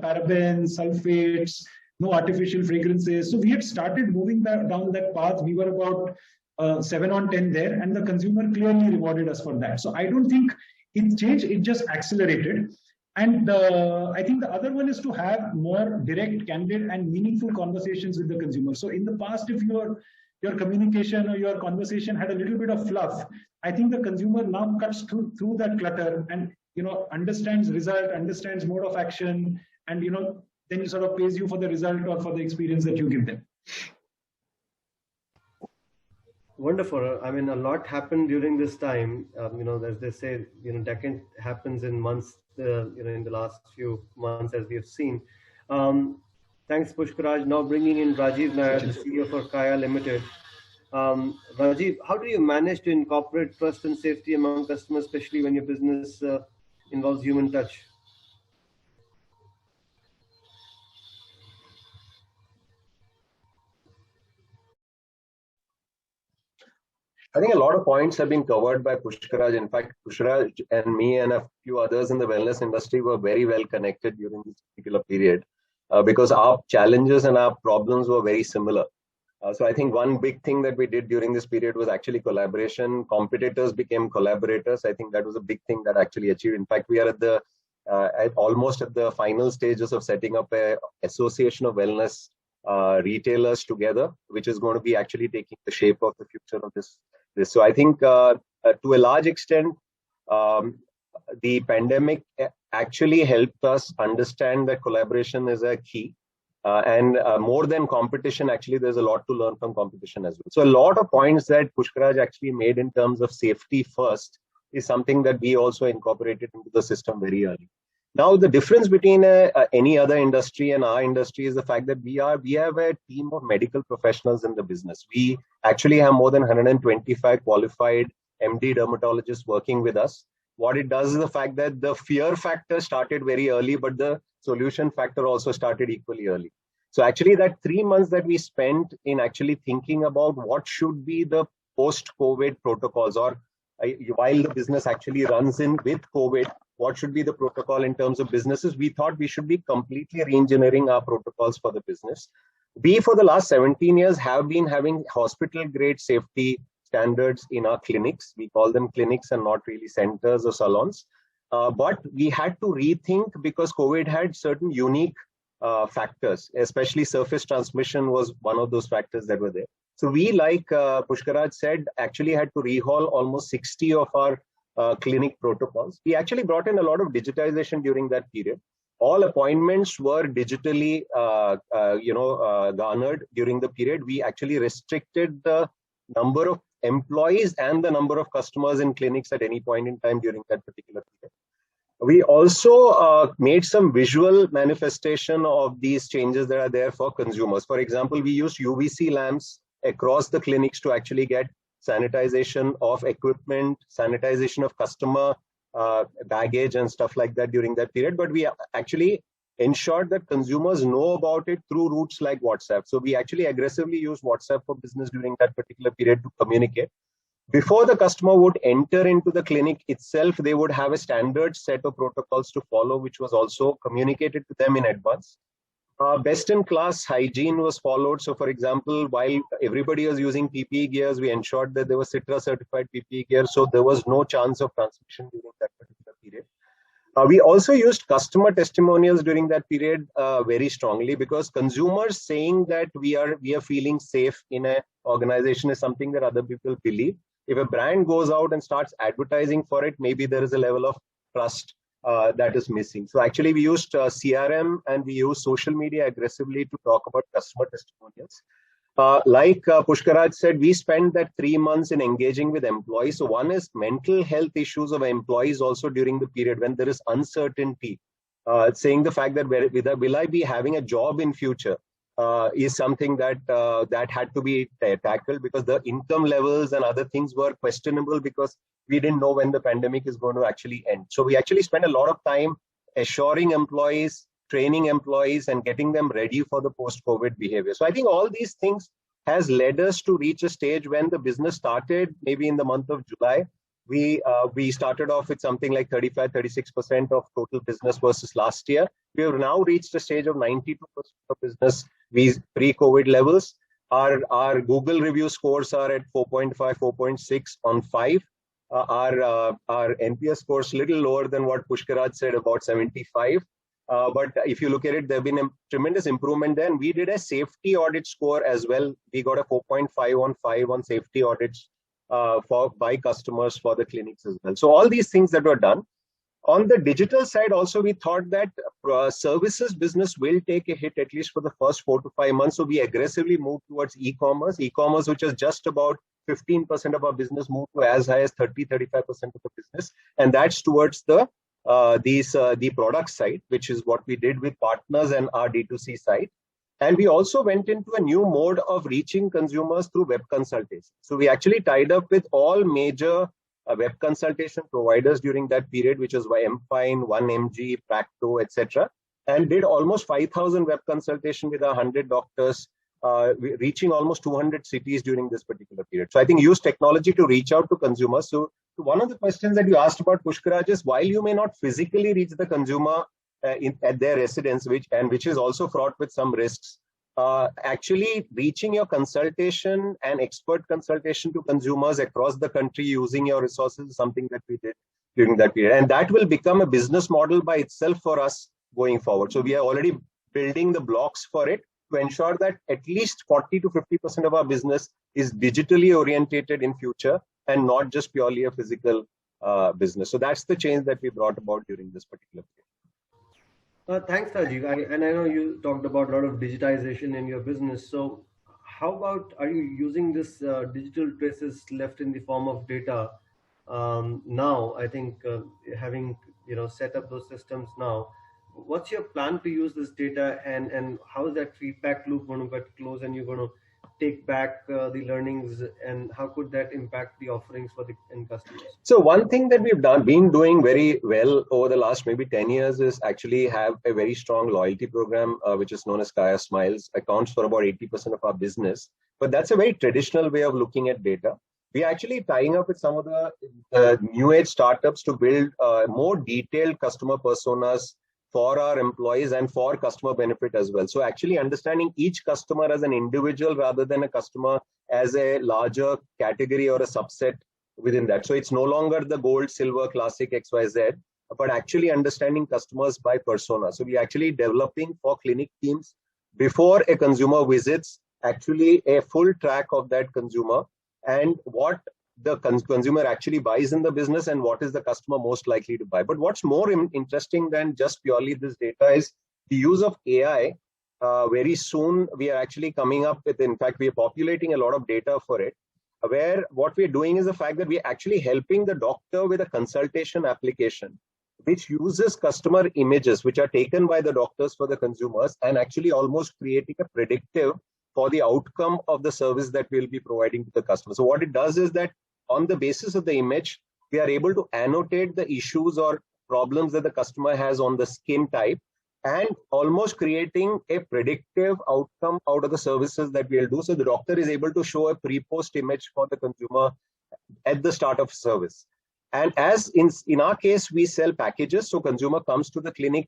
parabens, sulfates, no artificial fragrances. So we had started moving down that path. We were about 7 on 10 there, and the consumer clearly rewarded us for that. So I don't think it changed, it just accelerated. And I think the other one is to have more direct, candid, and meaningful conversations with the consumer. So in the past, if your communication or your conversation had a little bit of fluff, I think the consumer now cuts through that clutter and understands result, understands mode of action, and then it sort of pays you for the result or for the experience that you give them. Wonderful. I mean, a lot happened during this time. As they say, decade happens in months. In the last few months, as we have seen. Thanks, Pushkaraj. Now bringing in Rajiv Nair, the CEO for Kaya Limited. Rajiv, how do you manage to incorporate trust and safety among customers, especially when your business involves human touch? I think a lot of points have been covered by Pushkaraj. In fact, Pushkaraj and me and a few others in the wellness industry were very well connected during this particular period because our challenges and our problems were very similar. So I think one big thing that we did during this period was actually collaboration. Competitors became collaborators. I think that was a big thing that actually achieved. In fact, we are at the almost at the final stages of setting up an association of wellness retailers together, which is going to be actually taking the shape of the future of this. So I think to a large extent, the pandemic actually helped us understand that collaboration is a key. And more than competition, actually, there's a lot to learn from competition as well. So a lot of points that Pushkaraj actually made in terms of safety first is something that we also incorporated into the system very early. Now, the difference between any other industry and our industry is the fact that we have a team of medical professionals in the business. We actually have more than 125 qualified MD dermatologists working with us. What it does is the fact that the fear factor started very early, but the solution factor also started equally early. So actually that 3 months that we spent in actually thinking about what should be the post-COVID protocols, or while the business actually runs in with COVID, what should be the protocol in terms of businesses, we thought we should be completely re-engineering our protocols for the business. We, for the last 17 years, have been having hospital-grade safety standards in our clinics. We call them clinics and not really centers or salons. But we had to rethink because COVID had certain unique factors, especially surface transmission was one of those factors that were there. So we, like Pushkaraj said, actually had to rehaul almost 60 of our clinic protocols. We actually brought in a lot of digitization during that period. All appointments were digitally, garnered during the period. We actually restricted the number of employees and the number of customers in clinics at any point in time during that particular period. We also made some visual manifestation of these changes that are there for consumers. For example, we used UVC lamps across the clinics to actually get sanitization of equipment, sanitization of customer baggage and stuff like that during that period. But we actually ensured that consumers know about it through routes like WhatsApp. So we actually aggressively used WhatsApp for business during that particular period to communicate. Before the customer would enter into the clinic itself, they would have a standard set of protocols to follow, which was also communicated to them in advance. Best-in-class hygiene was followed. So, for example, while everybody was using PPE gears, we ensured that there was CITRA-certified PPE gear, so there was no chance of transmission during that particular period. We also used customer testimonials during that period very strongly, because consumers saying that we are feeling safe in an organization is something that other people believe. If a brand goes out and starts advertising for it, maybe there is a level of trust that is missing. So actually we used CRM and we used social media aggressively to talk about customer testimonials. Like Pushkaraj said, we spent that 3 months in engaging with employees. So one is mental health issues of employees also during the period when there is uncertainty. Saying the fact that will I be having a job in future is something that that had to be tackled, because the income levels and other things were questionable because we didn't know when the pandemic is going to actually end. So we actually spent a lot of time assuring employees, training employees, and getting them ready for the post-COVID behavior. So I think all these things has led us to reach a stage when the business started, maybe in the month of July. We started off with something like 35-36% of total business versus last year. We have now reached a stage of 92% of business pre-COVID levels. Our Google review scores are at 4.5, 4.6 on 5. Our NPS scores a little lower than what Pushkaraj said, about 75. But if you look at it, there have been a tremendous improvement there. And we did a safety audit score as well. We got a 4.5 on 5 on safety audits by customers for the clinics as well. So all these things that were done. On the digital side also, we thought that services business will take a hit at least for the first 4 to 5 months. So we aggressively moved towards e-commerce, which is just about 15% of our business, moved to as high as 30-35% of the business. And that's towards the product side, which is what we did with partners and our D2C side. And we also went into a new mode of reaching consumers through web consultation. So we actually tied up with all major web consultation providers during that period, which is Mpine, 1mg, Practo, etc., and did almost 5,000 web consultation with 100 doctors, reaching almost 200 cities during this particular period. So I think use technology to reach out to consumers. So one of the questions that you asked about, Pushkaraj, is while you may not physically reach the consumer at their residence, which is also fraught with some risks, actually reaching your consultation and expert consultation to consumers across the country using your resources is something that we did. during that period. And that will become a business model by itself for us going forward. So we are already building the blocks for it to ensure that at least 40 to 50% of our business is digitally orientated in future and not just purely a physical business. So that's the change that we brought about during this particular period. Thanks, Rajiv. And I know you talked about a lot of digitization in your business. So how about, are you using this digital traces left in the form of data now? I think having set up those systems now, what's your plan to use this data, and how is that feedback loop going to get closed, and you're going to take back the learnings, and how could that impact the offerings for the end customers? So one thing that we've been doing very well over the last maybe 10 years is actually have a very strong loyalty program, which is known as Kaya Smiles, accounts for about 80% of our business. But that's a very traditional way of looking at data. We're actually tying up with some of the new age startups to build more detailed customer personas for our employees and for customer benefit as well. So actually understanding each customer as an individual rather than a customer as a larger category or a subset within that. So it's no longer the gold, silver, classic, XYZ, but actually understanding customers by persona. So we're actually developing for clinic teams before a consumer visits, actually a full track of that consumer and what the consumer actually buys in the business and what is the customer most likely to buy. But what's more interesting than just purely this data is the use of AI. Very soon we are actually coming up with, in fact, we are populating a lot of data for it, where what we're doing is the fact that we're actually helping the doctor with a consultation application, which uses customer images, which are taken by the doctors for the consumers, and actually almost creating a predictive for the outcome of the service that we'll be providing to the customer. So what it does is that on the basis of the image, we are able to annotate the issues or problems that the customer has on the skin type and almost creating a predictive outcome out of the services that we'll do. So the doctor is able to show a pre-post image for the consumer at the start of service. And as in our case, we sell packages. So consumer comes to the clinic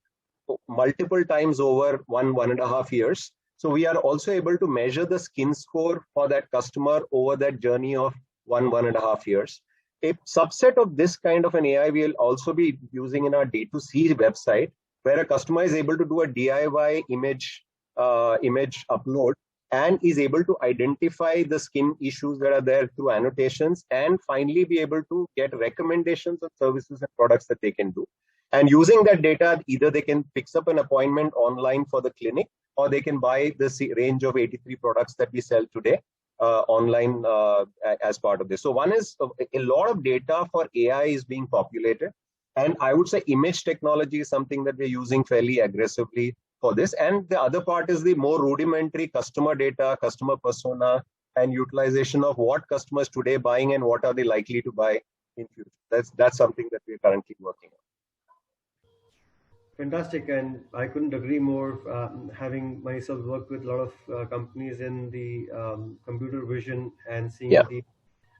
multiple times over 1.5 years. So we are also able to measure the skin score for that customer over that journey of 1.5 years. A subset of this kind of an AI we will also be using in our D2C website, where a customer is able to do a DIY image upload and is able to identify the skin issues that are there through annotations and finally be able to get recommendations of services and products that they can do. And using that data, either they can fix up an appointment online for the clinic, or they can buy this range of 83 products that we sell today online as part of this. So one is a lot of data for AI is being populated. And I would say image technology is something that we're using fairly aggressively for this. And the other part is the more rudimentary customer data, customer persona, and utilization of what customers today buying and what are they likely to buy in future. That's something that we're currently working on. Fantastic, and I couldn't agree more. Having myself worked with a lot of companies in the computer vision and seeing the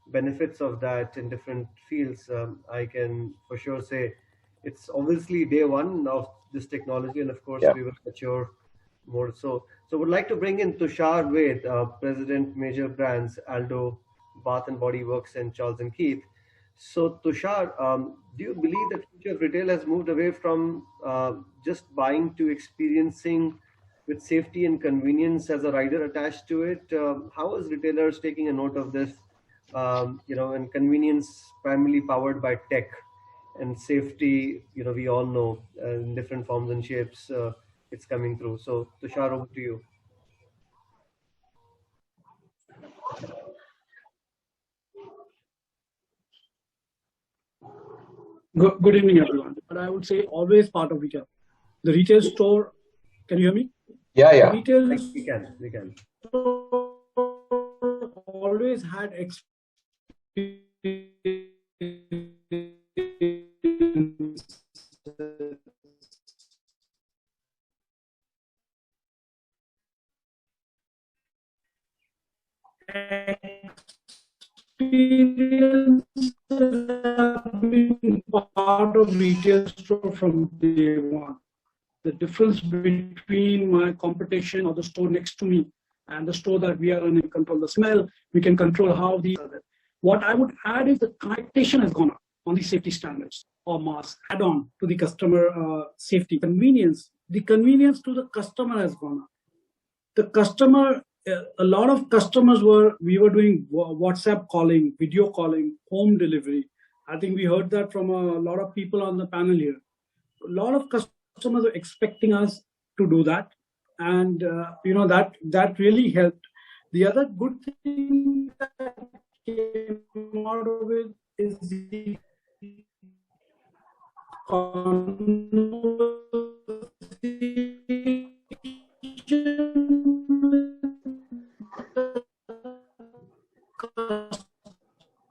benefits of that in different fields, I can for sure say it's obviously day one of this technology, and of course we will mature more. So would like to bring in Tushar Ved, President, Major Brands, Aldo, Bath and Body Works, and Charles & Keith. So Tushar, do you believe that future of retail has moved away from just buying to experiencing with safety and convenience as a rider attached to it? How is retailers taking a note of this? And convenience primarily powered by tech, and safety, we all know in different forms and shapes it's coming through. So Tushar, over to you. Good evening, everyone. But I would say always part of retail. The retail store, can you hear me? Yeah. Retail we can. Store always had experience have been part of retail store from day one. The difference between my competition or the store next to me and the store that we are in, we control the smell, we can control how these are there. What I would add is the connotation has gone up on the safety standards. or mask add-on to the customer safety. Convenience. The convenience to the customer has gone up. The customer, a lot of customers we were doing WhatsApp calling, video calling, home delivery. I think we heard that from a lot of people on the panel here. A lot of customers are expecting us to do that, and that really helped. The other good thing that came out of it is the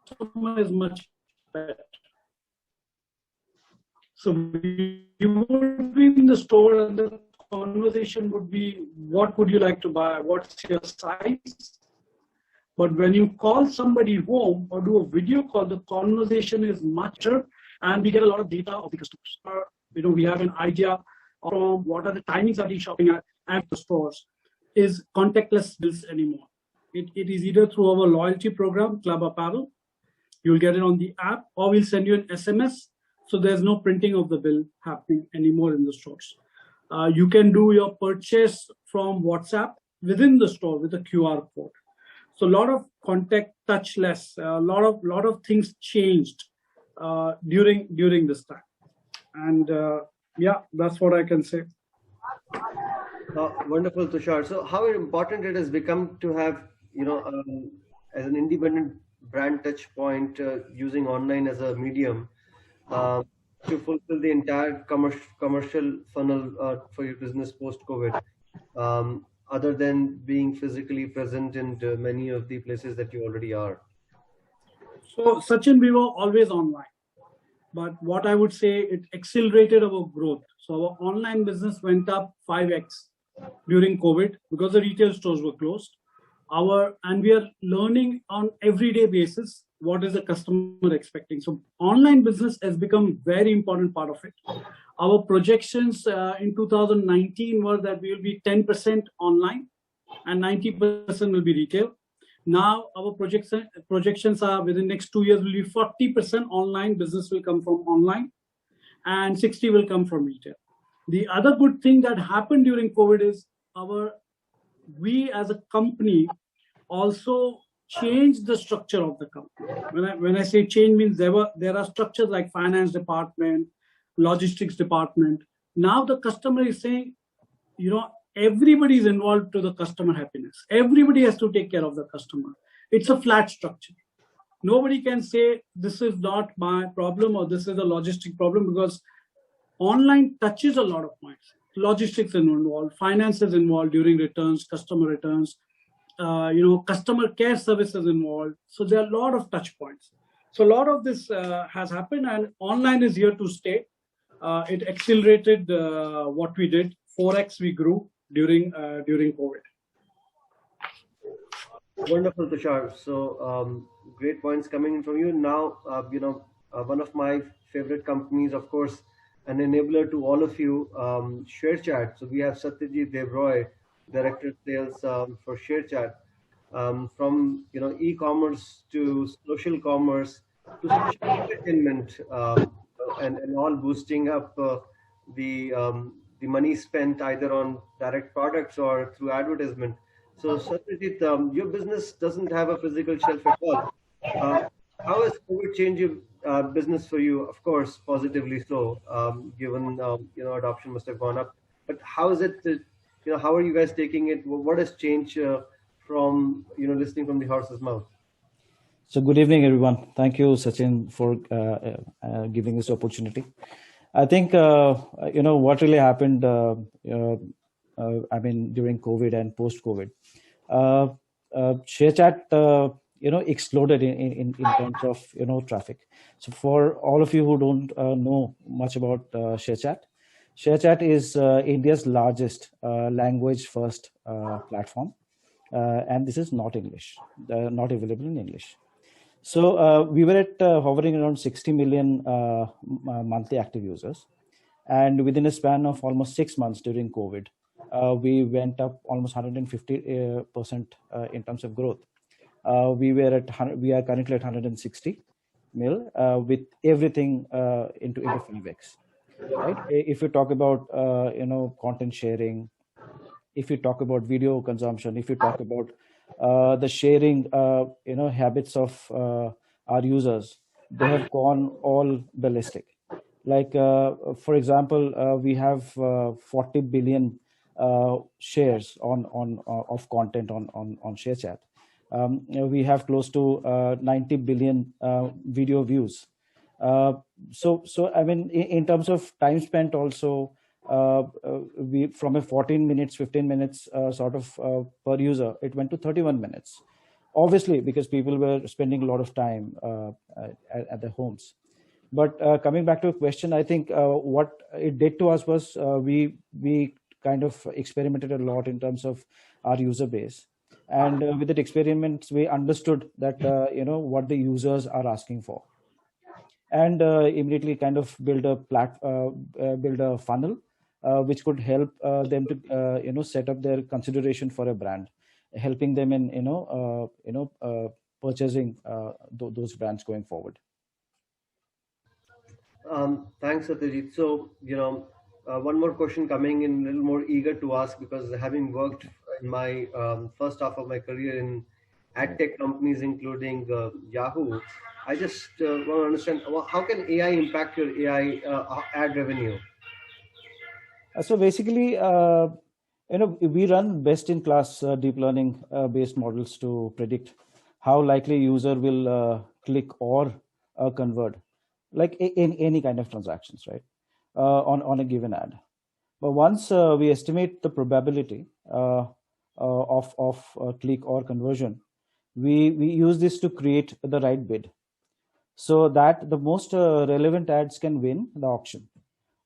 customer is much better. So you would be in the store and the conversation would be, what would you like to buy? What's your size? But when you call somebody home or do a video call, the conversation is much better, and we get a lot of data of the customers. We have an idea from what are the timings that he's shopping at the stores. Is contactless bills anymore. It is either through our loyalty program, Club Apparel, you'll get it on the app, or we'll send you an SMS. So there's no printing of the bill happening anymore in the stores. You can do your purchase from WhatsApp within the store with a QR code. So a lot of contact touchless, a lot of things changed during this time. And yeah, that's what I can say. Wonderful, Tushar. So how important it has become to have, as an independent brand touch point, using online as a medium to fulfill the entire commercial funnel for your business post-COVID, other than being physically present in many of the places that you already are? So Sachin, we were always online. But what I would say, it accelerated our growth. So our online business went up 5x during COVID because the retail stores were closed. And we are learning on everyday basis what is the customer expecting. So online business has become a very important part of it. Our projections in 2019 were that we will be 10% online and 90% will be retail. Now our projections are within the next 2 years will be 40% online business will come from online and 60 will come from retail. The other good thing that happened during COVID is we as a company also changed the structure of the company. When I say change means there are structures like finance department, logistics department. Now the customer is saying, everybody is involved to the customer happiness. Everybody has to take care of the customer. It's a flat structure. Nobody can say this is not my problem or this is a logistic problem, because online touches a lot of points. Logistics is involved, finance is involved during returns, customer returns, customer care services involved. So there are a lot of touch points. So a lot of this has happened, and online is here to stay. It accelerated what we did. 4x we grew during COVID. Wonderful, Tushar. So great points coming in from you. Now, one of my favorite companies, of course, an enabler to all of you, ShareChat. So we have Satyajit Devroy, Director of Sales for ShareChat. From e-commerce to social commerce to social entertainment, and all boosting up the money spent either on direct products or through advertisement. So Satyajit, your business doesn't have a physical shelf at all. How has COVID changed your business for you? Of course, positively so, given adoption must have gone up. But how is it? How are you guys taking it? What has changed from listening from the horse's mouth? So good evening, everyone. Thank you, Sachin, for giving this opportunity. I think what really happened. During COVID and post-COVID, ShareChat exploded in terms of traffic. So for all of you who don't know much about ShareChat is India's largest language-first platform, and this is not English, not available in English. So we were at hovering around 60 million monthly active users, and within a span of almost 6 months during COVID, we went up almost 150% in terms of growth. We are currently at 160, mill with everything into 5x. Right? If you talk about content sharing, if you talk about video consumption, if you talk about the sharing habits of our users, they have gone all ballistic. Like for example, we have 40 billion shares of content on ShareChat. We have close to 90 billion video views. So I mean, in terms of time spent also, we from a 14 minutes, 15 minutes sort of per user, it went to 31 minutes. Obviously, because people were spending a lot of time at their homes. But coming back to a question, I think what it did to us was we kind of experimented a lot in terms of our user base. And with that experiments, we understood that, what the users are asking for. And immediately kind of build a funnel which could help them to set up their consideration for a brand, helping them in purchasing those brands going forward. Thanks, Satyajit. So one more question coming in, a little more eager to ask, because having worked in my first half of my career in ad tech companies, including Yahoo, I just want to understand, how can AI impact your AI ad revenue? So basically, we run best-in-class deep learning based models to predict how likely user will click or convert, like in any kind of transactions, right, on a given ad. But once we estimate the probability of click or conversion, we use this to create the right bid, so that the most relevant ads can win the auction.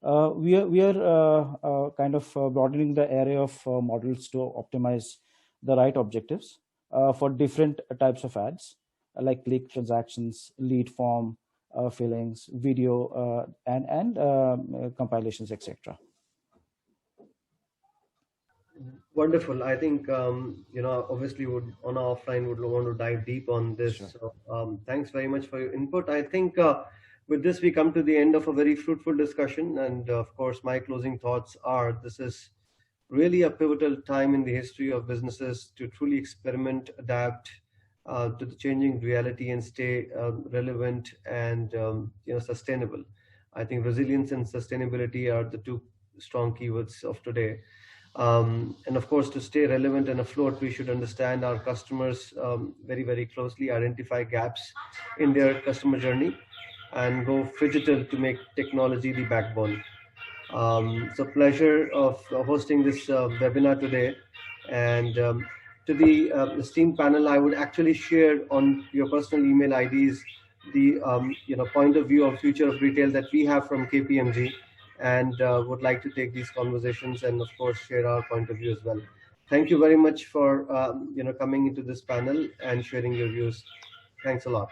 We are kind of broadening the area of models to optimize the right objectives for different types of ads, like click, transactions, lead form, fillings, video, and compilations, etc. Wonderful. I think obviously would on our offline would want to dive deep on this. Sure. So thanks very much for your input. I think with this we come to the end of a very fruitful discussion, and of course my closing thoughts are, this is really a pivotal time in the history of businesses to truly experiment, adapt to the changing reality, and stay relevant and sustainable. I think resilience and sustainability are the two strong keywords of today. And of course, to stay relevant and afloat, we should understand our customers very, very closely, identify gaps in their customer journey, and go phygital to make technology the backbone. It's a pleasure of hosting this webinar today. And to the esteemed panel, I would actually share on your personal email IDs the point of view of future of retail that we have from KPMG, and would like to take these conversations and of course share our point of view as well. Thank you very much for coming into this panel and sharing your views. Thanks a lot.